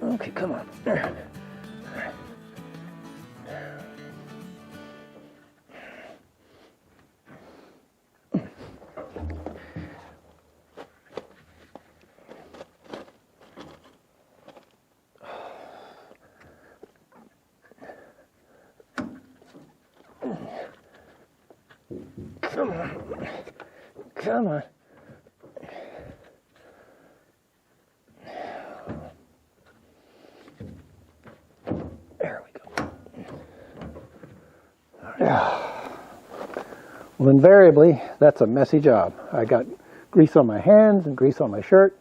Okay, come on. Come on. Come on. There we go. Well, invariably, that's a messy job. I got grease on my hands and grease on my shirt,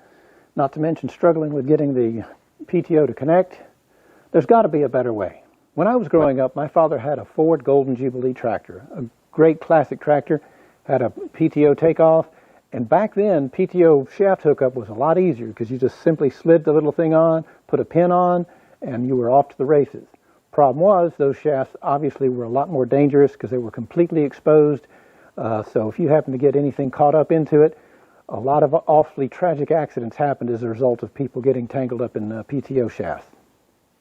not to mention struggling with getting the PTO to connect. There's got to be a better way. When I was growing up, my father had a Ford Golden Jubilee tractor, a great classic tractor, had a PTO takeoff, and back then PTO shaft hookup was a lot easier because you just simply slid the little thing on, put a pin on, and you were off to the races. Problem was, those shafts obviously were a lot more dangerous because they were completely exposed, so if you happen to get anything caught up into it, a lot of awfully tragic accidents happened as a result of people getting tangled up in PTO shafts.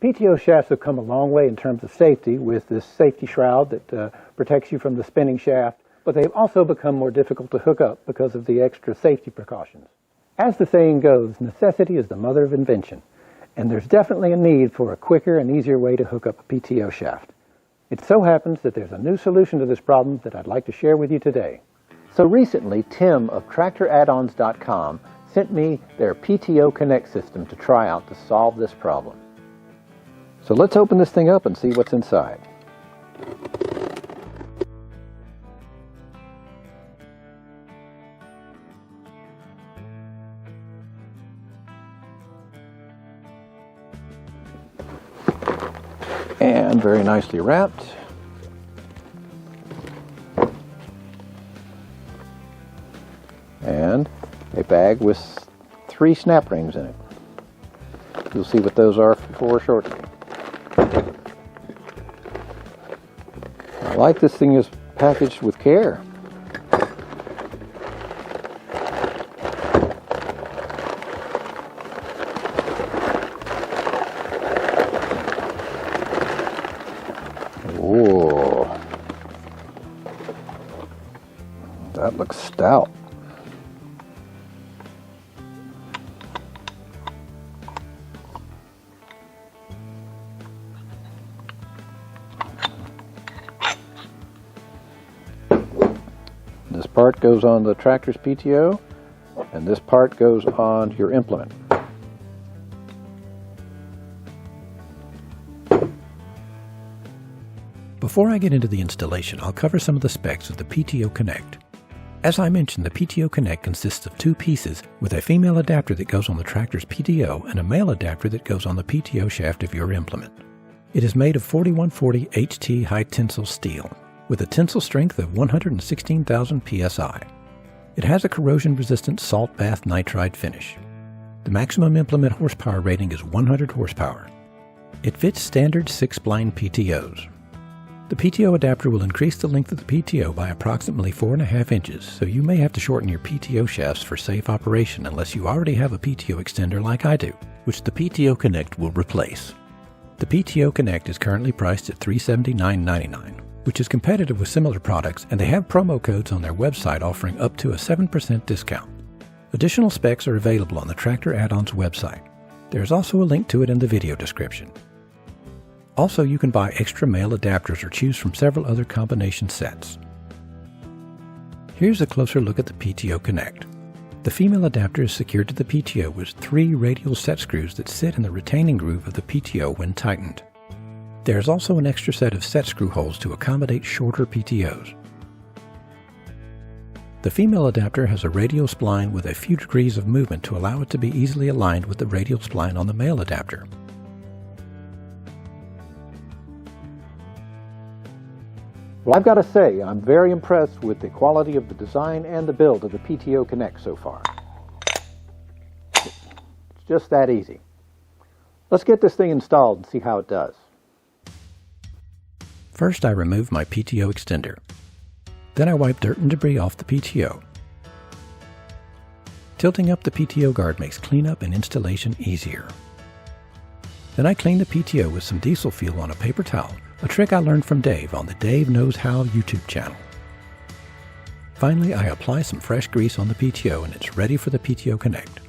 PTO shafts have come a long way in terms of safety with this safety shroud that protects you from the spinning shaft, but they've also become more difficult to hook up because of the extra safety precautions. As the saying goes, necessity is the mother of invention, and there's definitely a need for a quicker and easier way to hook up a PTO shaft. It so happens that there's a new solution to this problem that I'd like to share with you today. So recently, Tim of TractorAddons.com sent me their PTO Connect system to try out to solve this problem. So let's open this thing up and see what's inside. And very nicely wrapped. And a bag with 3 snap rings in it. You'll see what those are for shortly. I like this thing is packaged with care. Whoa, that looks stout. This part goes on the tractor's PTO, and this part goes on your implement. Before I get into the installation, I'll cover some of the specs of the PTO Connect. As I mentioned, the PTO Connect consists of 2 pieces, with a female adapter that goes on the tractor's PTO and a male adapter that goes on the PTO shaft of your implement. It is made of 4140 HT high tensile steel, with a tensile strength of 116,000 psi. It has a corrosion-resistant salt bath nitride finish. The maximum implement horsepower rating is 100 horsepower. It fits standard 6-blind PTOs. The PTO adapter will increase the length of the PTO by approximately 4.5 inches, so you may have to shorten your PTO shafts for safe operation unless you already have a PTO extender like I do, which the PTO Connect will replace. The PTO Connect is currently priced at $379.99, which is competitive with similar products, and they have promo codes on their website offering up to a 7% discount. Additional specs are available on the Tractor Add-ons website. There is also a link to it in the video description. Also, you can buy extra male adapters or choose from several other combination sets. Here's a closer look at the PTO Connect. The female adapter is secured to the PTO with 3 radial set screws that sit in the retaining groove of the PTO when tightened. There is also an extra set of set screw holes to accommodate shorter PTOs. The female adapter has a radial spline with a few degrees of movement to allow it to be easily aligned with the radial spline on the male adapter. Well, I've got to say, I'm very impressed with the quality of the design and the build of the PTO Connect so far. It's just that easy. Let's get this thing installed and see how it does. First, I remove my PTO extender. Then I wipe dirt and debris off the PTO. Tilting up the PTO guard makes cleanup and installation easier. Then I clean the PTO with some diesel fuel on a paper towel, a trick I learned from Dave on the Dave Knows How YouTube channel. Finally, I apply some fresh grease on the PTO and it's ready for the PTO Connect.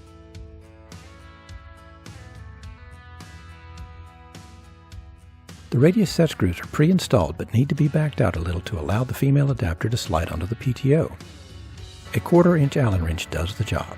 The radius set screws are pre-installed but need to be backed out a little to allow the female adapter to slide onto the PTO. A 1/4 inch Allen wrench does the job.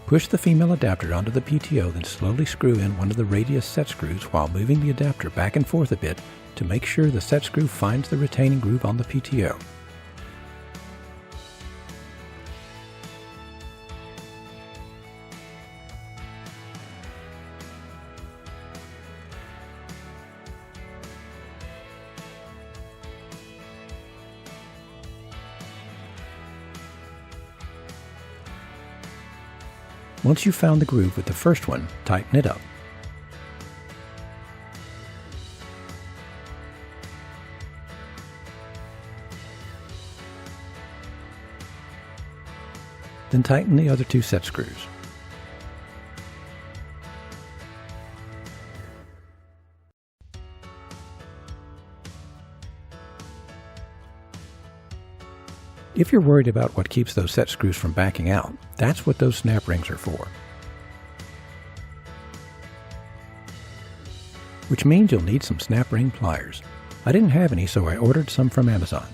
Push the female adapter onto the PTO, then slowly screw in one of the radius set screws while moving the adapter back and forth a bit to make sure the set screw finds the retaining groove on the PTO. Once you've found the groove with the first one, tighten it up. Then tighten the other 2 set screws. If you're worried about what keeps those set screws from backing out, that's what those snap rings are for. Which means you'll need some snap ring pliers. I didn't have any, so I ordered some from Amazon.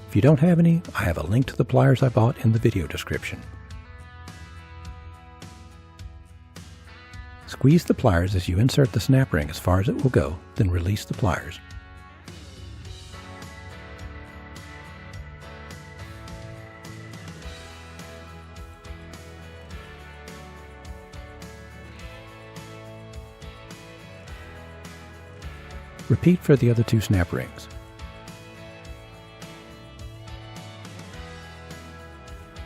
If you don't have any, I have a link to the pliers I bought in the video description. Squeeze the pliers as you insert the snap ring as far as it will go, then release the pliers. Repeat for the other 2 snap rings.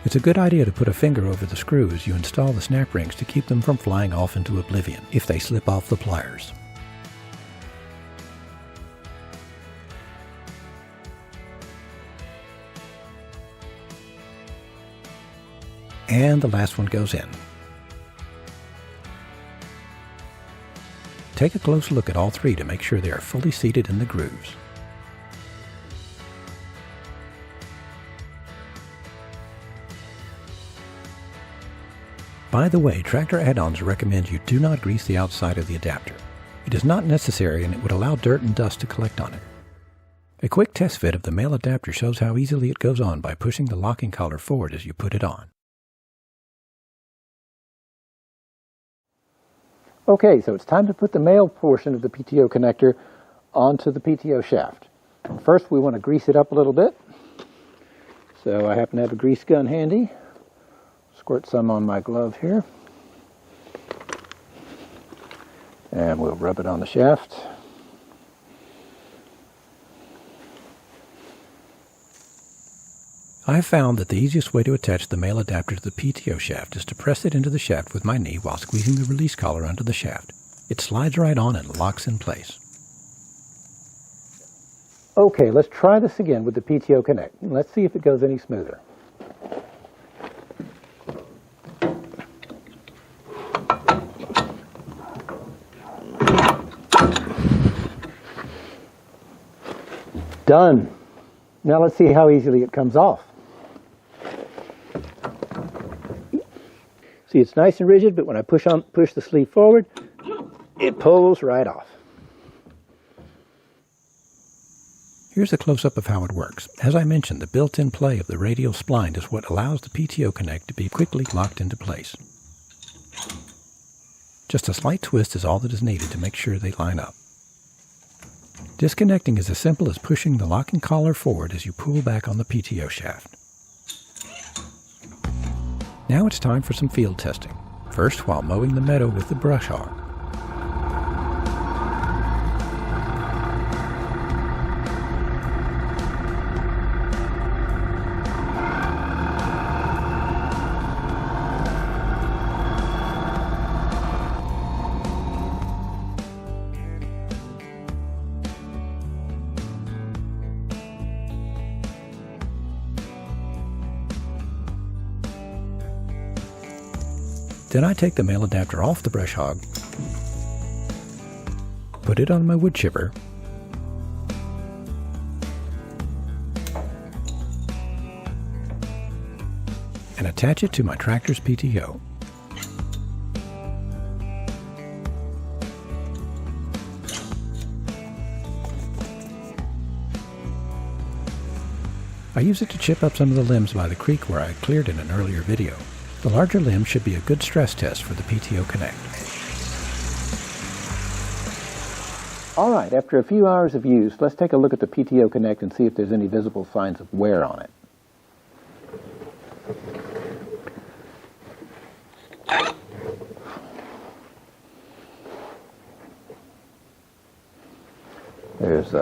It's a good idea to put a finger over the screw as you install the snap rings to keep them from flying off into oblivion if they slip off the pliers. And the last one goes in. Take a close look at all 3 to make sure they are fully seated in the grooves. By the way, Tractor Add-ons recommend you do not grease the outside of the adapter. It is not necessary and it would allow dirt and dust to collect on it. A quick test fit of the male adapter shows how easily it goes on by pushing the locking collar forward as you put it on. Okay, so it's time to put the male portion of the PTO connector onto the PTO shaft. First, we want to grease it up a little bit. So I happen to have a grease gun handy. Squirt some on my glove here. And we'll rub it on the shaft. I have found that the easiest way to attach the male adapter to the PTO shaft is to press it into the shaft with my knee while squeezing the release collar under the shaft. It slides right on and locks in place. Okay, let's try this again with the PTO Connect. Let's see if it goes any smoother. Done. Now let's see how easily it comes off. See, it's nice and rigid, but when I push the sleeve forward, it pulls right off. Here's a close-up of how it works. As I mentioned, the built-in play of the radial spline is what allows the PTO Connect to be quickly locked into place. Just a slight twist is all that is needed to make sure they line up. Disconnecting is as simple as pushing the locking collar forward as you pull back on the PTO shaft. Now it's time for some field testing. First, while mowing the meadow with the brush hog. Then I take the male adapter off the brush hog, put it on my wood chipper, and attach it to my tractor's PTO. I use it to chip up some of the limbs by the creek where I cleared in an earlier video. The larger limbs should be a good stress test for the PTO Connect. Alright, after a few hours of use, let's take a look at the PTO Connect and see if there's any visible signs of wear on it. There's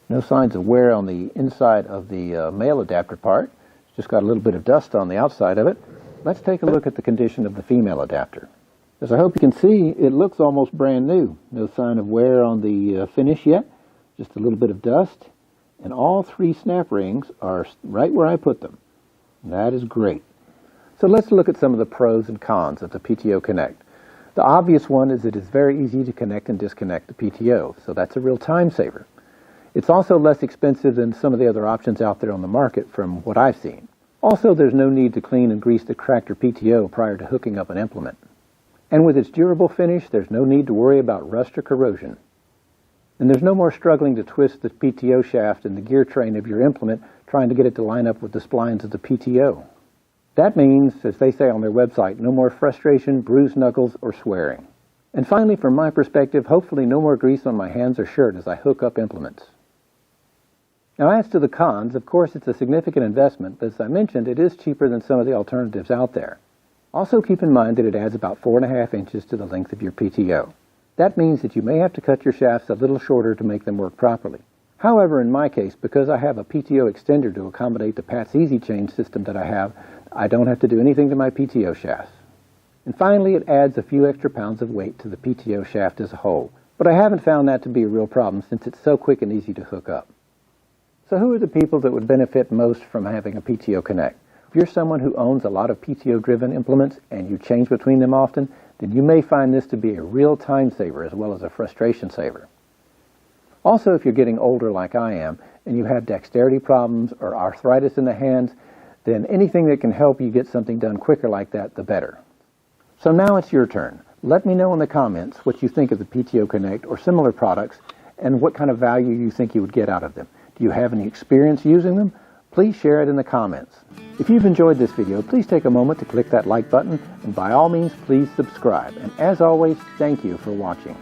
no signs of wear on the inside of the male adapter part. It's just got a little bit of dust on the outside of it. Let's take a look at the condition of the female adapter. As I hope you can see, it looks almost brand new. No sign of wear on the finish yet, just a little bit of dust. And all three snap rings are right where I put them. That is great. So let's look at some of the pros and cons of the PTO Connect. The obvious one is it is very easy to connect and disconnect the PTO, so that's a real time saver. It's also less expensive than some of the other options out there on the market from what I've seen. Also, there's no need to clean and grease the tractor PTO prior to hooking up an implement. And with its durable finish, there's no need to worry about rust or corrosion. And there's no more struggling to twist the PTO shaft in the gear train of your implement trying to get it to line up with the splines of the PTO. That means, as they say on their website, no more frustration, bruised knuckles, or swearing. And finally, from my perspective, hopefully no more grease on my hands or shirt as I hook up implements. Now, as to the cons, of course it's a significant investment, but as I mentioned, it is cheaper than some of the alternatives out there. Also keep in mind that it adds about 4.5 inches to the length of your PTO. That means that you may have to cut your shafts a little shorter to make them work properly. However, in my case, because I have a PTO extender to accommodate the Pat's Easy Change system that I don't have to do anything to my PTO shafts. And finally, it adds a few extra pounds of weight to the PTO shaft as a whole, but I haven't found that to be a real problem since it's so quick and easy to hook up. So who are the people that would benefit most from having a PTO Connect? If you're someone who owns a lot of PTO-driven implements and you change between them often, then you may find this to be a real time saver as well as a frustration saver. Also, if you're getting older like I am and you have dexterity problems or arthritis in the hands, then anything that can help you get something done quicker like that, the better. So now it's your turn. Let me know in the comments what you think of the PTO Connect or similar products and what kind of value you think you would get out of them. Do you have any experience using them? Please share it in the comments. If you've enjoyed this video, please take a moment to click that like button, and by all means, please subscribe. And as always, thank you for watching.